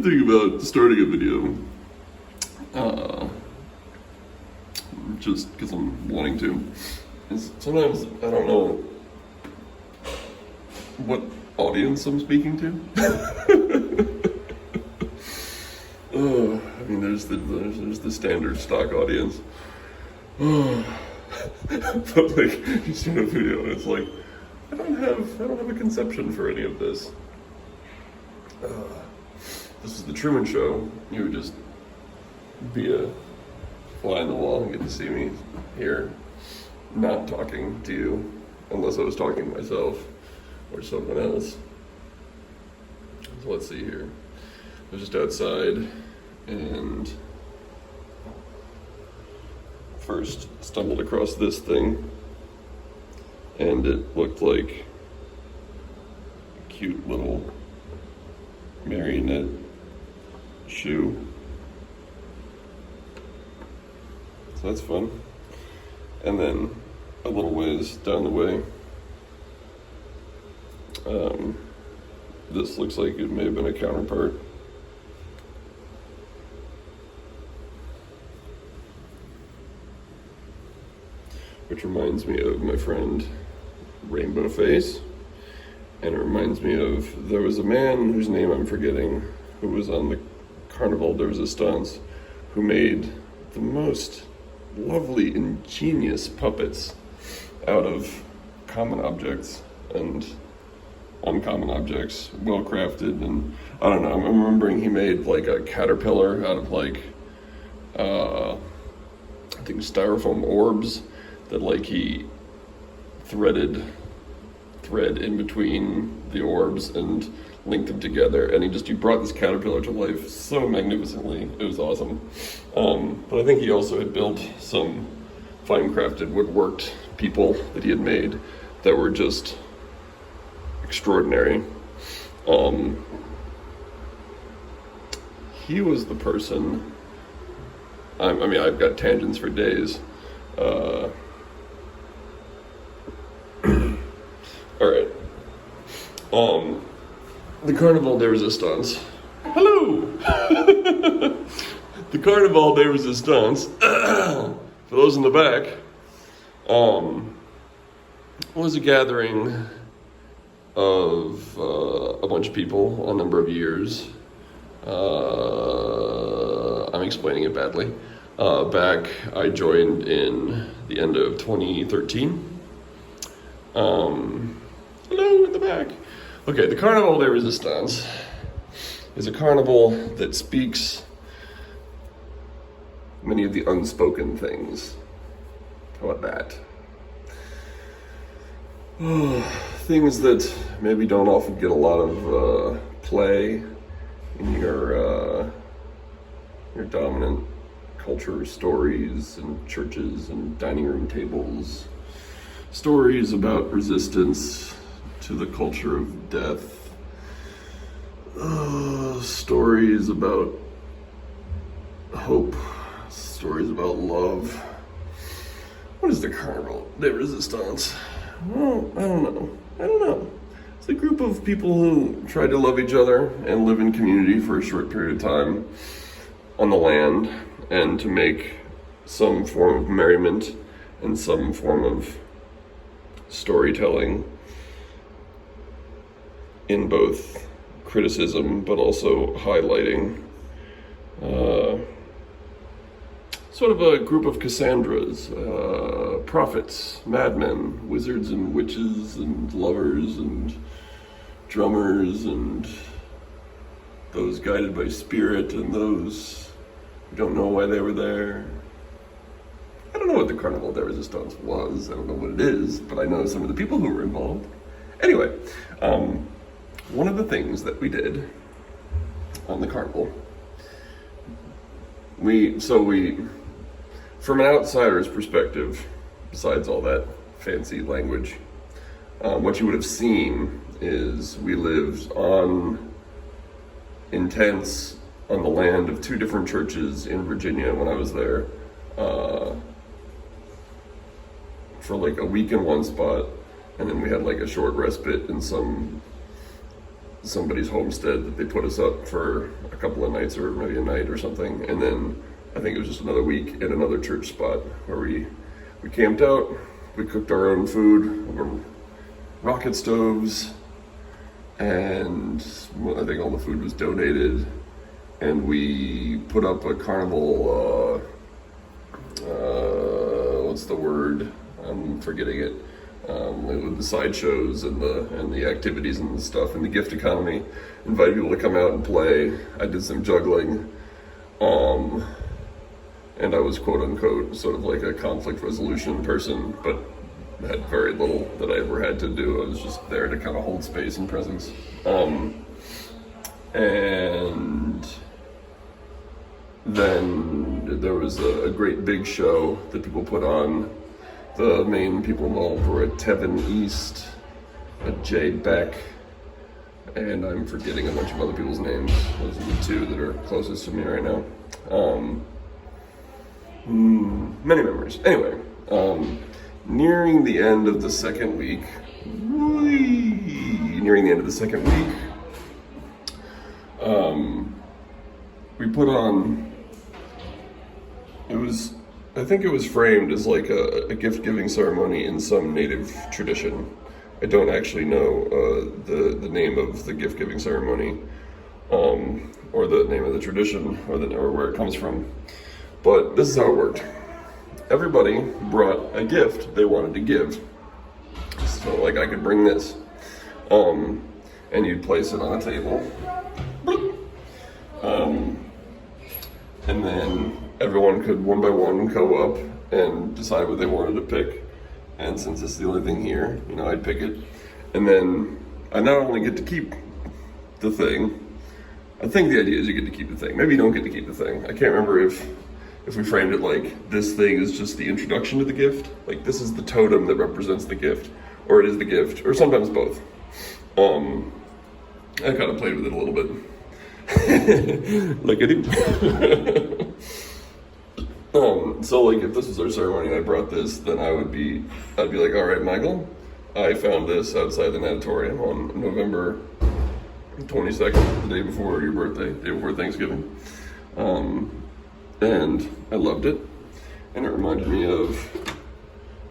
weird thing about starting a video, just because I'm wanting to, is sometimes I don't know what audience I'm speaking to. I mean, there's the standard stock audience. But like, you start a video and it's like, I don't have a conception for any of this. This is the Truman Show. You would just be a fly on the wall and get to see me here, not talking to you, unless I was talking to myself or someone else. So let's see here. I was just outside and first stumbled across this thing, and it looked like a cute little marionette shoe. So that's fun. And then a little ways down the way, this looks like it may have been a counterpart. Which reminds me of my friend Rainbow Face. And it reminds me of, there was a man whose name I'm forgetting, who was on the Carnival de Resistance, who made the most lovely, ingenious puppets out of common objects and uncommon objects, well crafted. And I don't know, I'm remembering he made like a caterpillar out of like, I think styrofoam orbs that like he thread in between the orbs and linked them together, and he brought this caterpillar to life so magnificently. It was awesome. But I think he also had built some fine crafted woodworked people that he had made that were just extraordinary. He was the person, I mean, I've got tangents for days. All right. The Carnival de Resistance. Hello! The Carnival de Resistance, for those in the back, was a gathering of a bunch of people, a number of years. I'm explaining it badly. Back, I joined in the end of 2013. Hello in the back. Okay, the Carnival de Resistance is a carnival that speaks many of the unspoken things. How about that? Things that maybe don't often get a lot of play in your dominant culture stories and churches and dining room tables. Stories about resistance to the culture of death. Stories about hope. Stories about love. What is the Carnival de Resistance? Well, I don't know. It's a group of people who try to love each other and live in community for a short period of time on the land, and to make some form of merriment and some form of storytelling in both criticism but also highlighting. Sort of a group of Cassandras, prophets, madmen, wizards and witches and lovers and drummers and those guided by spirit and those who don't know why they were there. I don't know what the Carnival de Resistance was. I don't know what it is, but I know some of the people who were involved. Anyway, one of the things that we did on the carnival, we from an outsider's perspective, besides all that fancy language, what you would have seen is we lived in tents on the land of two different churches in Virginia when I was there, for like a week in one spot, and then we had like a short respite in some somebody's homestead that they put us up for a couple of nights or maybe a night or something. And then I think it was just another week in another church spot where we camped out. We cooked our own food over rocket stoves, and I think all the food was donated. And we put up a carnival, what's the word? I'm forgetting it. With the sideshows and the activities and the stuff and the gift economy. Invited people to come out and play. I did some juggling. And I was quote unquote sort of like a conflict resolution person, but had very little that I ever had to do. I was just there to kind of hold space and presence. And then there was a great big show that people put on. The main people involved were at Tevin East, at Jay Beck, and I'm forgetting a bunch of other people's names. Those are the two that are closest to me right now. Many memories. Anyway, nearing the end of the second week, we put on, I think it was framed as like a gift-giving ceremony in some native tradition. I don't actually know the name of the gift-giving ceremony, or the name of the tradition, or where it comes from. But this is how it worked. Everybody brought a gift they wanted to give. So like I could bring this, and you'd place it on a table. And then everyone could one by one go up and decide what they wanted to pick. And since it's the only thing here, I'd pick it. And then I not only get to keep the thing, I think the idea is you get to keep the thing. Maybe you don't get to keep the thing. I can't remember if we framed it like this thing is just the introduction to the gift, like this is the totem that represents the gift, or it is the gift, or sometimes both. I kind of played with it a little bit. Like I do. So like if this was our ceremony and I brought this, then I'd be like, all right, Michael, I found this outside the natatorium on November 22nd, the day before your birthday, day before Thanksgiving. And I loved it. And it reminded me of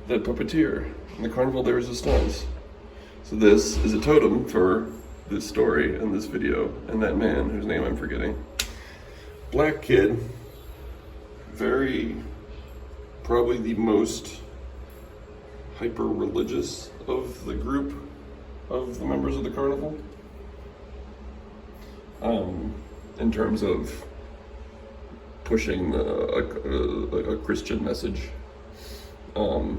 that puppeteer in the Carnival de Resistance. So this is a totem for this story and this video and that man whose name I'm forgetting. Black kid, probably the most hyper-religious of the group of the members of the carnival. In terms of pushing a Christian message. What's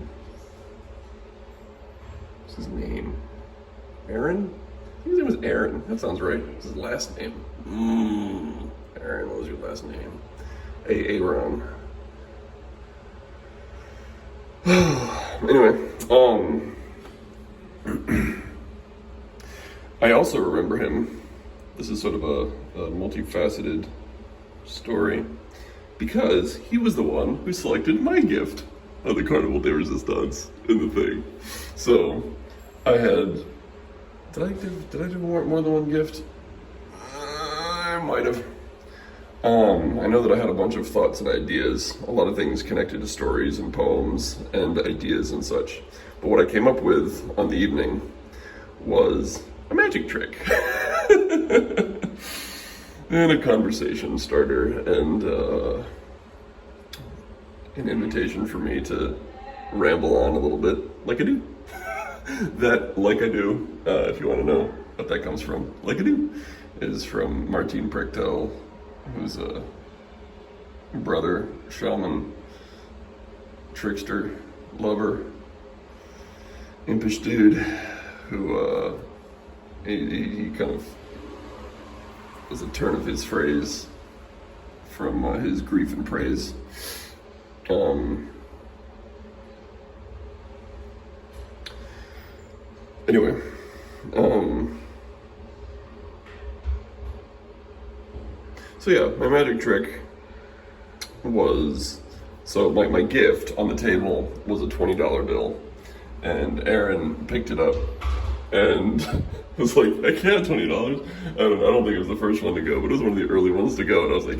his name? Aaron? I think his name was Aaron. That sounds right. What's his last name? Aaron, what was your last name? Aaron. Anyway, I also remember him. This is sort of a multifaceted story, because he was the one who selected my gift of the Carnival de Resistance in the thing. So I had, did I do more than one gift? I might have. I know that I had a bunch of thoughts and ideas, a lot of things connected to stories and poems and ideas and such. But what I came up with on the evening was a magic trick. And a conversation starter, and an invitation for me to ramble on a little bit, like I do. That, like I do, if you want to know what that comes from, like I do, is from Martin Prechtel, who's a brother, shaman, trickster, lover, impish dude, who, he kind of was a turn of his phrase from his Grief and Praise. Anyway, so yeah, my magic trick was, so my gift on the table was a $20 bill, and Aaron picked it up And I was like, heck yeah, $20. I don't think it was the first one to go, but it was one of the early ones to go. And I was like,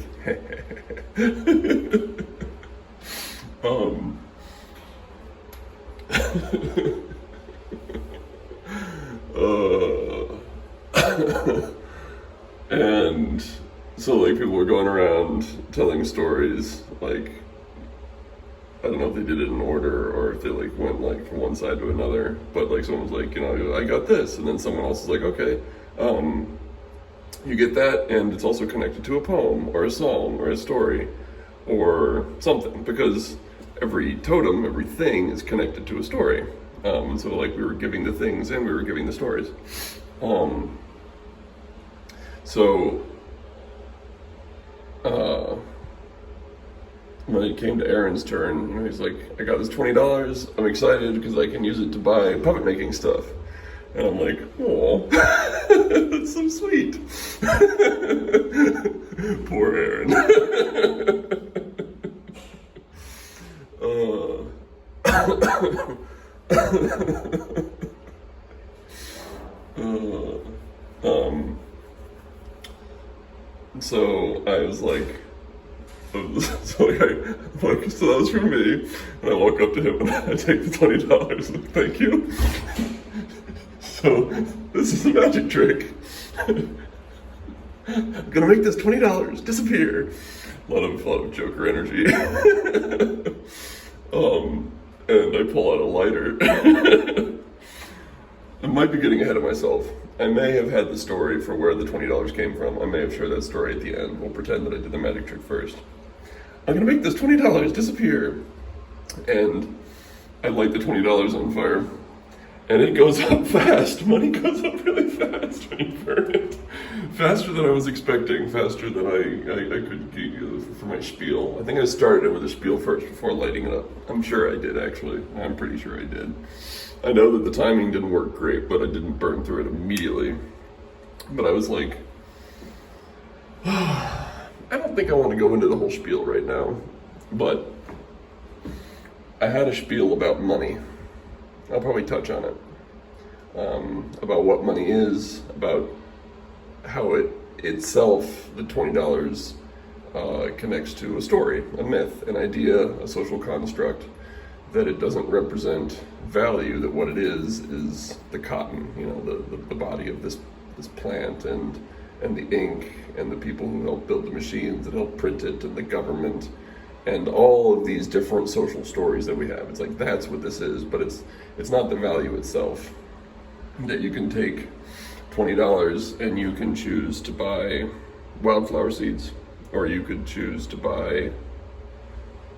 and so like people were going around telling stories, like, I don't know if they did it in order or if they like went like from one side to another, but like someone was like, you know, I got this, and then someone else is like, okay, you get that, and it's also connected to a poem or a song or a story or something, because every totem, everything is connected to a story. And so like we were giving the things and we were giving the stories. When it came to Aaron's turn, you know, he's like, I got this $20, I'm excited because I can use it to buy puppet making stuff. And I'm like, oh, that's so sweet. Poor Aaron. So I was like, so that was for me, and I walk up to him and I take the $20, like, thank you. So this is a magic trick. I'm gonna make this $20 disappear. A lot of Joker energy. And I pull out a lighter. I might be getting ahead of myself. I may have had the story for where the $20 came from. I may have shared that story at the end. We'll pretend that I did the magic trick first. I'm gonna make this $20 disappear. And I light the $20 on fire. And it goes up fast. Money goes up really fast when you burn it. Faster than I was expecting, faster than I could get for my spiel. I think I started it with a spiel first before lighting it up. I'm sure I did, actually. I'm pretty sure I did. I know that the timing didn't work great, but I didn't burn through it immediately. But I was like, I don't think I want to go into the whole spiel right now, but I had a spiel about money. I'll probably touch on it, about what money is, about how it itself, the $20, connects to a story, a myth, an idea, a social construct, that it doesn't represent value, that what it is the cotton, you know, the body of this plant, and the ink, and the people who help build the machines that help print it, and the government, and all of these different social stories that we have. It's like, that's what this is, but it's not the value itself. That you can take $20 and you can choose to buy wildflower seeds, or you could choose to buy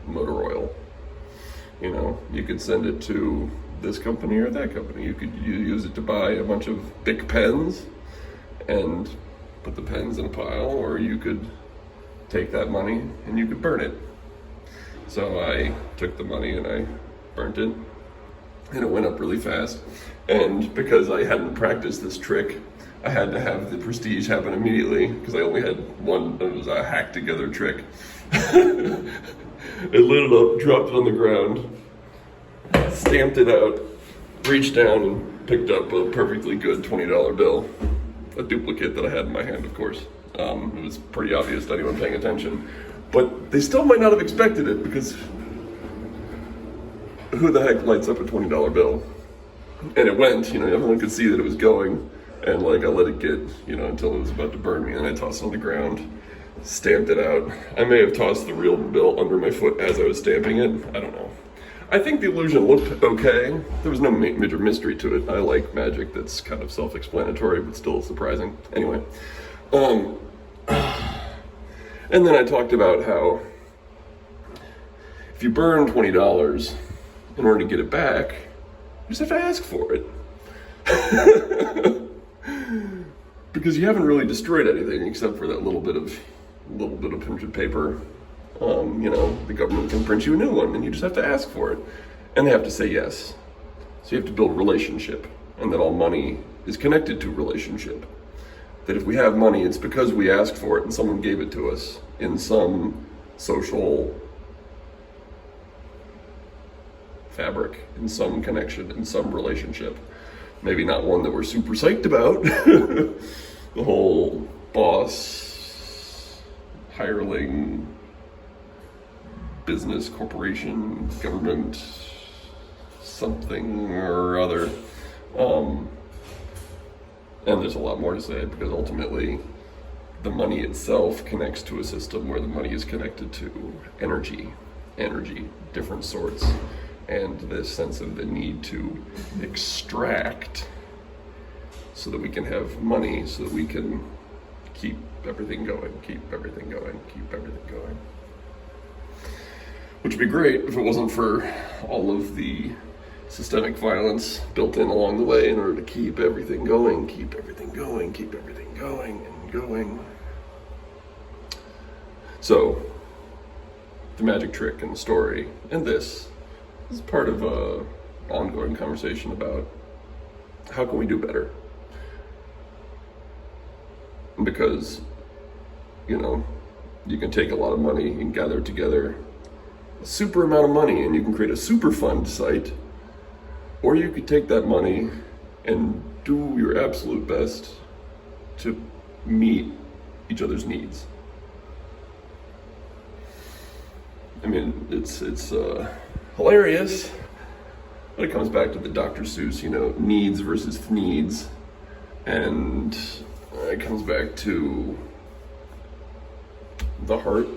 motor oil. You know, you could send it to this company or that company. You could use it to buy a bunch of Bic pens and put the pens in a pile, or you could take that money and you could burn it. So I took the money and I burnt it, and it went up really fast. And because I hadn't practiced this trick, I had to have the prestige happen immediately, because I only had one. It was a hack together trick. I lit it up, dropped it on the ground, stamped it out, reached down and picked up a perfectly good $20 bill. A duplicate that I had in my hand, of course. It was pretty obvious to anyone paying attention. But they still might not have expected it, because who the heck lights up a $20 bill? And it went, you know, everyone could see that it was going, and like I let it get, you know, until it was about to burn me, and I tossed it on the ground, stamped it out. I may have tossed the real bill under my foot as I was stamping it. I don't know. I think the illusion looked okay. There was no major mystery to it. I like magic that's kind of self-explanatory, but still surprising. Anyway, and then I talked about how if you burn $20 in order to get it back, you just have to ask for it. Because you haven't really destroyed anything except for that little bit of printed paper. You know, the government can print you a new one, and you just have to ask for it. And they have to say yes. So you have to build a relationship, and that all money is connected to relationship. That if we have money, it's because we asked for it and someone gave it to us in some social fabric, in some connection, in some relationship. Maybe not one that we're super psyched about. The whole boss, hireling, business, corporation, government, something or other. And there's a lot more to say, because ultimately the money itself connects to a system where the money is connected to energy, different sorts, and this sense of the need to extract so that we can have money, so that we can keep everything going. Which would be great if it wasn't for all of the systemic violence built in along the way in order to keep everything going and going. So, the magic trick in the story, and this is part of a ongoing conversation about how can we do better? Because, you can take a lot of money and gather together a super amount of money and you can create a super fund site, or you could take that money and do your absolute best to meet each other's needs. I mean, it's hilarious, but it comes back to the Dr. Seuss, needs versus needs, and it comes back to the heart,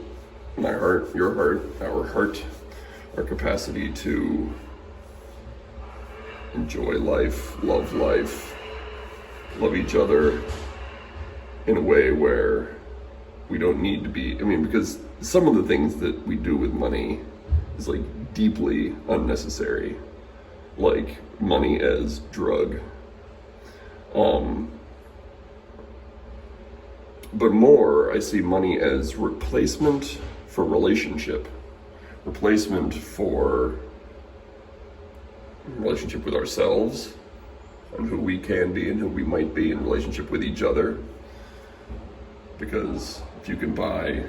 my heart, your heart, our capacity to enjoy life, love each other in a way where we don't need to be, because some of the things that we do with money is like deeply unnecessary, like money as drug. But more, I see money as replacement for relationship, replacement for relationship with ourselves and who we can be and who we might be in relationship with each other. Because if you can buy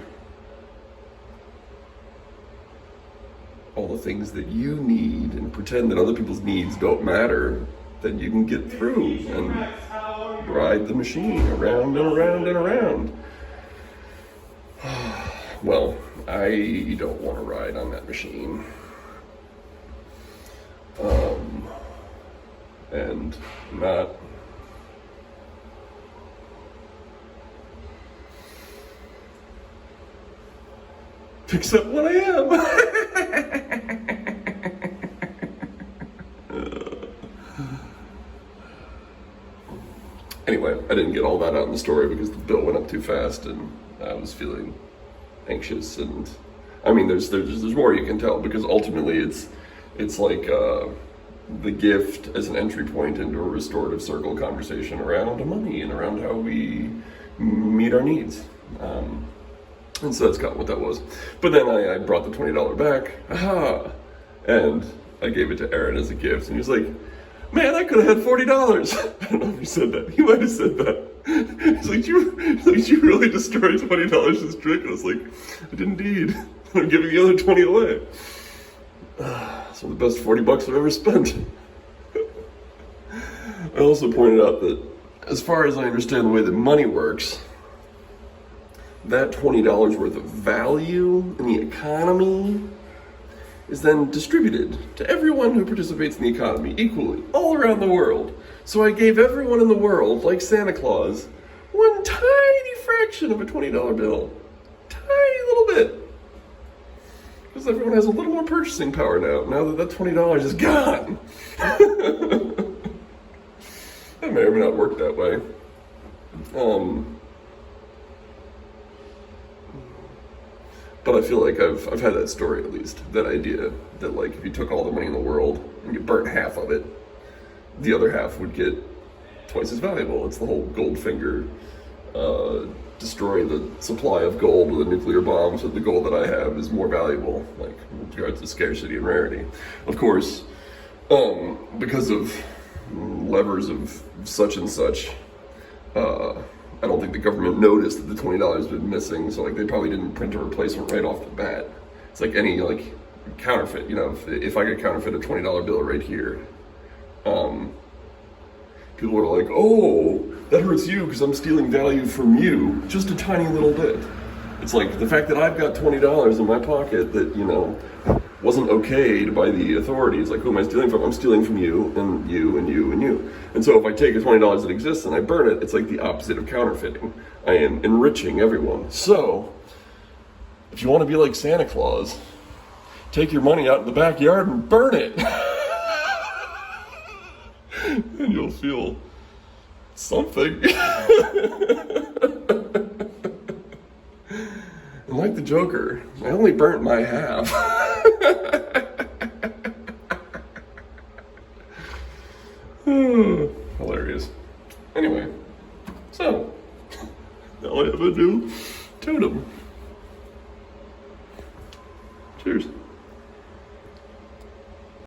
all the things that you need and pretend that other people's needs don't matter, then you can get through and ride the machine around and around and around. Well, I don't want to ride on that machine. And not except what I am. Anyway, I didn't get all that out in the story because the bill went up too fast and I was feeling anxious, and there's more you can tell, because ultimately it's like the gift as an entry point into a restorative circle conversation around money and around how we meet our needs. And so that's kind of what that was. But then I brought the $20 back, and I gave it to Aaron as a gift, and he was like, "Man, I could have had $40. I don't know if he said that. He might have said that. He's like, you really destroyed $20 this trick? And I was like, I did indeed. I'm giving the other 20 away. So the best $40 I've ever spent. I also pointed out that as far as I understand the way that money works, that $20 worth of value in the economy is then distributed to everyone who participates in the economy equally, all around the world. So I gave everyone in the world, like Santa Claus, one tiny fraction of a $20 bill. Tiny little bit. Because everyone has a little more purchasing power now that $20 is gone. That may or may not work that way. But I feel like I've had that story, at least, that idea that, like, if you took all the money in the world and you burnt half of it, the other half would get twice as valuable. It's the whole Goldfinger, destroy the supply of gold with a nuclear bomb so the gold that I have is more valuable, like, with regards to scarcity and rarity. Of course, because of levers of such and such, I don't think the government noticed that the $20 had been missing, so they probably didn't print a replacement right off the bat. It's like any counterfeit, if I could counterfeit a $20 bill right here, people are like, oh, that hurts you because I'm stealing value from you. Just a tiny little bit. It's like the fact that I've got $20 in my pocket that, you know, wasn't okayed by the authorities. Like, who am I stealing from? I'm stealing from you and you and you and you. And so if I take a $20 that exists and I burn it, it's like the opposite of counterfeiting. I am enriching everyone. So if you want to be like Santa Claus, take your money out in the backyard and burn it. And you'll feel something. And like the Joker, I only burnt my half. Hilarious. Anyway, so now I have a new totem. Cheers.